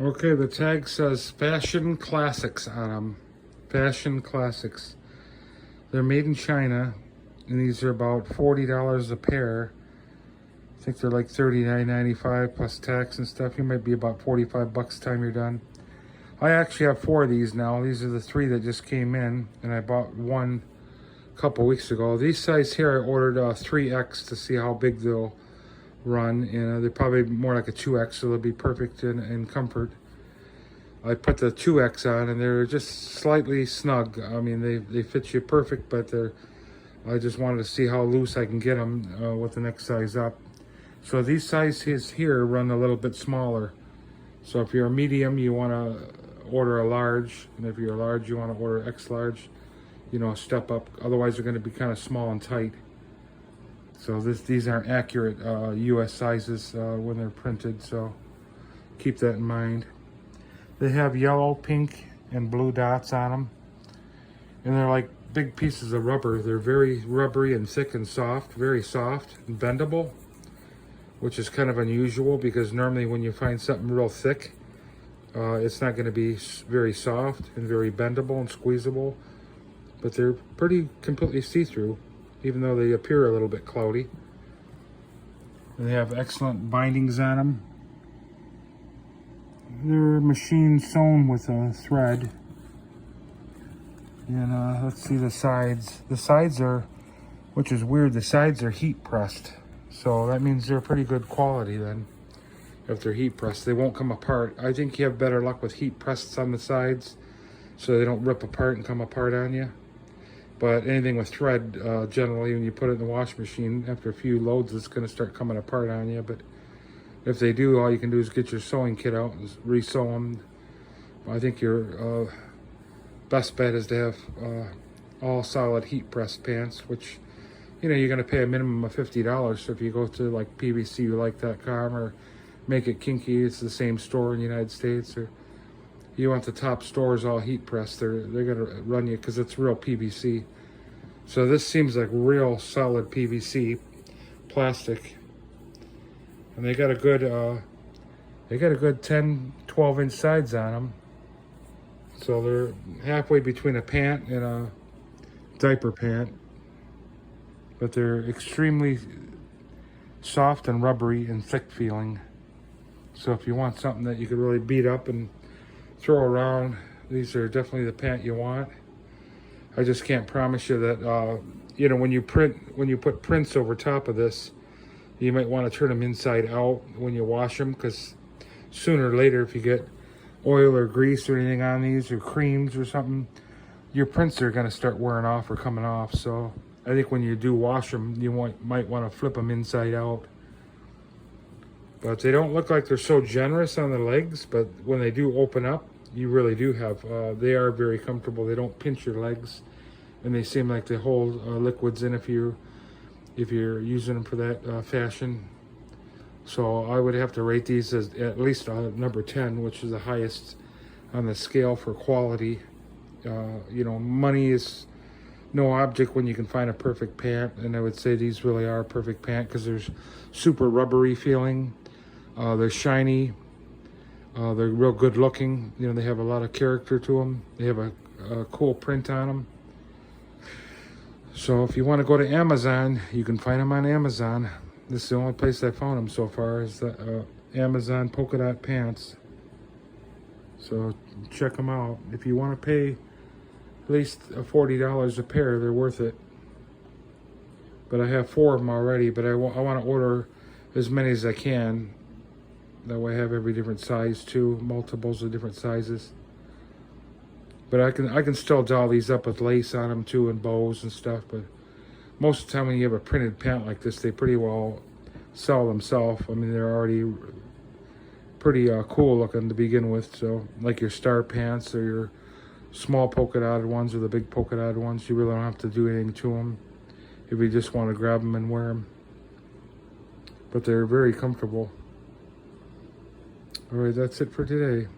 Okay, the tag says Fashion Classics on them. Fashion Classics. They're made in China, and these are about $40 a pair. I think they're like $39.95 plus tax and stuff. You might be about 45 bucks time you're done. I actually have 4 of these now. These are the 3 that just came in, and I bought one a couple weeks ago. These size here, I ordered 3X to see how big they'll run. They're probably more like a 2X, so they'll be perfect in comfort. I put the 2X on, and they're just slightly snug. I mean, they fit you perfect, but I just wanted to see how loose I can get them with the next size up. So these sizes here run a little bit smaller. So if you're a medium, you want to order a large, and if you're a large, you want to order X large. You know, step up. Otherwise, they're going to be kind of small and tight. So these aren't accurate U.S. sizes when they're printed. So keep that in mind. They have yellow, pink, and blue dots on them, and they're like big pieces of rubber. They're very rubbery and thick and soft, very soft and bendable, which is kind of unusual because normally when you find something real thick, it's not going to be very soft and very bendable and squeezable, but they're pretty completely see-through, even though they appear a little bit cloudy. And they have excellent bindings on them. They're machine sewn with a thread. And let's see the sides. The sides are, which is weird, the sides are heat pressed. So that means they're pretty good quality then. If they're heat pressed, they won't come apart. I think you have better luck with heat pressed on the sides, so they don't rip apart and come apart on you. But anything with thread, generally when you put it in the wash machine, after a few loads, it's going to start coming apart on you. But if they do, all you can do is get your sewing kit out and re-sew them. I think your best bet is to have all solid heat pressed pants, which, you know, you're going to pay a minimum of $50. So if you go to like PVCulike.com or Make It Kinky, it's the same store in the United States, or you want the top stores all heat pressed, they're going to run you because it's real PVC. So this seems like real solid PVC plastic, and they got a good 10-12 inch sides on them. So they're halfway between a pant and a diaper pant, but they're extremely soft and rubbery and thick feeling. So if you want something that you could really beat up and throw around, these are definitely the pant you want. I just can't promise you that, you know, when you put prints over top of this, you might want to turn them inside out when you wash them, because sooner or later, if you get oil or grease or anything on these, or creams or something, your prints are going to start wearing off or coming off. So I think when you do wash them, you might want to flip them inside out. But they don't look like they're so generous on the legs, but when they do open up, you really do have, they are very comfortable. They don't pinch your legs, and they seem like they hold liquids in if you're using them for that fashion. So I would have to rate these as at least number 10, which is the highest on the scale for quality. You know, money is no object when you can find a perfect pant, and I would say these really are a perfect pant because they're super rubbery feeling. They're shiny. They're real good looking. You know, they have a lot of character to them. They have a cool print on them. So if you want to go to Amazon, you can find them on Amazon. This is the only place I found them so far, is the Amazon polka dot pants. So check them out. If you want to pay at least $40 a pair, they're worth it. But I have 4 of them already, but I want to order as many as I can. That way I have every different size too, multiples of different sizes. But I can still doll these up with lace on them too, and bows and stuff. But most of the time when you have a printed pant like this, they pretty well sell themselves. I mean, they're already pretty cool looking to begin with. So like your star pants or your small polka dotted ones or the big polka dotted ones, you really don't have to do anything to them if you just want to grab them and wear them. But they're very comfortable. All right, that's it for today.